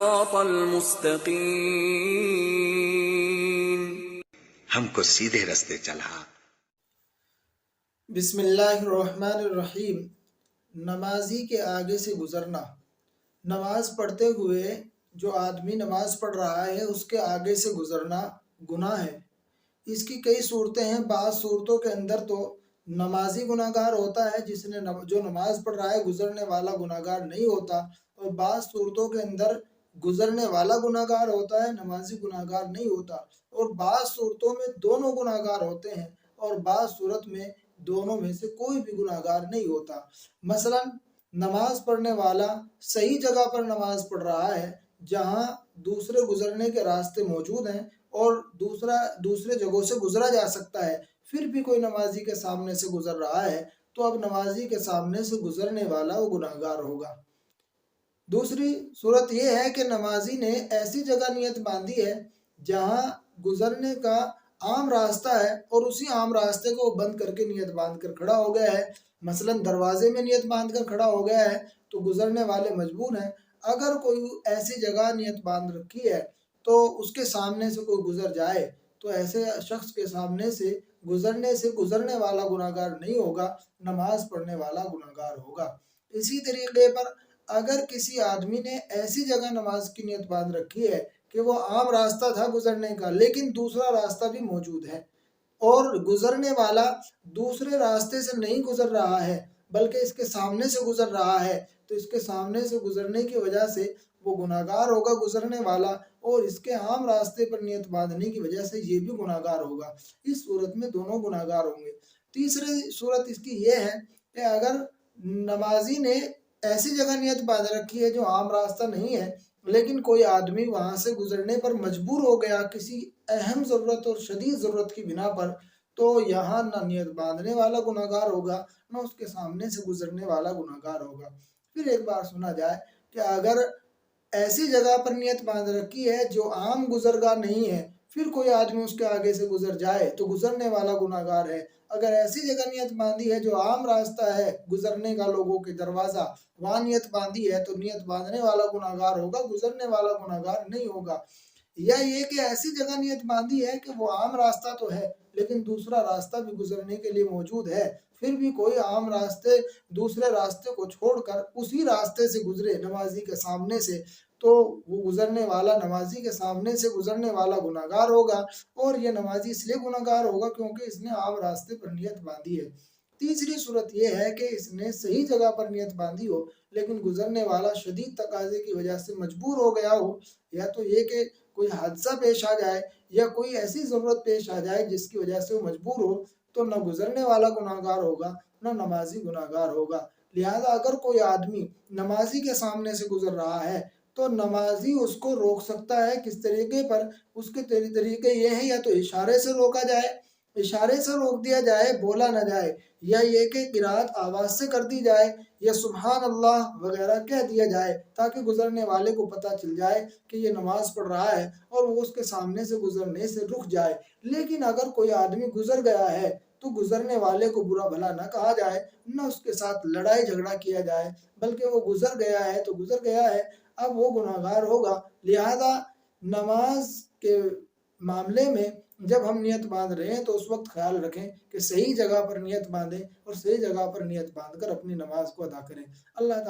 الصراط المستقیم. ہم کو سیدھے رستے چلا. بسم اللہ الرحمن الرحیم. نمازی کے آگے سے گزرنا. نماز پڑھتے ہوئے جو آدمی نماز پڑھ رہا ہے اس کے آگے سے گزرنا گناہ ہے. اس کی کئی صورتیں ہیں. بعض صورتوں کے اندر تو نمازی گناہ گار ہوتا ہے، جو نماز پڑھ رہا ہے گزرنے والا گناہ گار نہیں ہوتا، اور بعض صورتوں کے اندر گزرنے والا گناہ گار ہوتا ہے، نمازی گناہ گار نہیں ہوتا، اور بعض صورتوں میں دونوں گناہ گار ہوتے ہیں، اور بعض صورت میں دونوں میں سے کوئی بھی گناہ گار نہیں ہوتا. مثلا نماز پڑھنے والا صحیح جگہ پر نماز پڑھ رہا ہے جہاں دوسرے گزرنے کے راستے موجود ہیں اور دوسرے جگہوں سے گزرا جا سکتا ہے، پھر بھی کوئی نمازی کے سامنے سے گزر رہا ہے تو اب نمازی کے سامنے سے گزرنے والا وہ گناہ گار ہوگا. دوسری صورت یہ ہے کہ نمازی نے ایسی جگہ نیت باندھی ہے جہاں گزرنے کا عام راستہ ہے اور اسی عام راستے کو بند کر کے نیت باندھ کر کھڑا ہو گیا ہے. مثلا دروازے میں نیت باندھ کر کھڑا ہو گیا ہے تو گزرنے والے مجبور ہیں. اگر کوئی ایسی جگہ نیت باندھ رکھی ہے تو اس کے سامنے سے کوئی گزر جائے تو ایسے شخص کے سامنے سے گزرنے والا گناہ گار نہیں ہوگا، نماز پڑھنے والا گناہ گار ہوگا. اسی طریقے پر اگر کسی آدمی نے ایسی جگہ نماز کی نیت باندھ رکھی ہے کہ وہ عام راستہ تھا گزرنے کا لیکن دوسرا راستہ بھی موجود ہے اور گزرنے والا دوسرے راستے سے نہیں گزر رہا ہے بلکہ اس کے سامنے سے گزر رہا ہے، تو اس کے سامنے سے گزرنے کی وجہ سے وہ گناہ گار ہوگا گزرنے والا، اور اس کے عام راستے پر نیت باندھنے کی وجہ سے یہ بھی گناہ گار ہوگا. اس صورت میں دونوں گناہ گار ہوں گے. تیسری صورت اس کی یہ ہے کہ اگر نمازی نے ایسی جگہ نیت باندھ رکھی ہے جو عام راستہ نہیں ہے لیکن کوئی آدمی وہاں سے گزرنے پر مجبور ہو گیا کسی اہم ضرورت اور شدید ضرورت کی بنا پر، تو یہاں نہ نیت باندھنے والا گناہ گار ہوگا نہ اس کے سامنے سے گزرنے والا گناہ گار ہوگا. پھر ایک بار سنا جائے کہ اگر ایسی جگہ پر نیت باندھ رکھی ہے جو عام گزرگاہ نہیں ہے، پھر کوئی آدمی اس کے آگے سے گزر جائے تو گزرنے والا گناہ گار ہے. اگر ایسی جگہ نیت باندھی ہے جو عام راستہ ہے گزرنے کا، لوگوں کے دروازہ، وہاں نیت باندھی ہے تو نیت باندھنے والا گناہ گار ہوگا، گزرنے والا گناہ گار نہیں ہوگا. یا یہ کہ ایسی جگہ نیت باندھی ہے کہ وہ عام راستہ تو ہے لیکن دوسرا راستہ بھی گزرنے کے لیے موجود ہے، پھر بھی کوئی عام راستے دوسرے راستے کو چھوڑ کر اسی راستے سے گزرے نمازی کے سامنے سے، تو وہ گزرنے والا نمازی کے سامنے سے گزرنے والا گناہ گار ہوگا، اور یہ نمازی اس لیے گناہ گار ہوگا کیونکہ اس نے عام راستے پر نیت باندھی ہے. تیسری صورت یہ ہے کہ اس نے صحیح جگہ پر نیت باندھی ہو لیکن گزرنے والا شدید تقاضے کی وجہ سے مجبور ہو گیا ہو، یا تو یہ کہ کوئی حادثہ پیش آ جائے یا کوئی ایسی ضرورت پیش آ جائے جس کی وجہ سے وہ مجبور ہو، تو نہ گزرنے والا گناہ گار ہوگا نہ نمازی گناہ گار ہوگا. لہذا اگر کوئی آدمی نمازی کے سامنے سے گزر رہا ہے تو نمازی اس کو روک سکتا ہے. کس طریقے پر؟ اس کے طریقے یہ ہیں یا تو اشارے سے روکا جائے، اشارے سے روک دیا جائے، بولا نہ جائے، یا یہ کہ قرات آواز سے کر دی جائے یا سبحان اللہ وغیرہ کہہ دیا جائے تاکہ گزرنے والے کو پتہ چل جائے کہ یہ نماز پڑھ رہا ہے اور وہ اس کے سامنے سے گزرنے سے رک جائے. لیکن اگر کوئی آدمی گزر گیا ہے تو گزرنے والے کو برا بھلا نہ کہا جائے، نہ اس کے ساتھ لڑائی جھگڑا کیا جائے، بلکہ وہ گزر گیا ہے تو گزر گیا ہے، اب وہ گناہ گار ہوگا. لہذا نماز کے معاملے میں جب ہم نیت باندھ رہے ہیں تو اس وقت خیال رکھیں کہ صحیح جگہ پر نیت باندھیں اور صحیح جگہ پر نیت باندھ کر اپنی نماز کو ادا کریں. اللہ تعالیٰ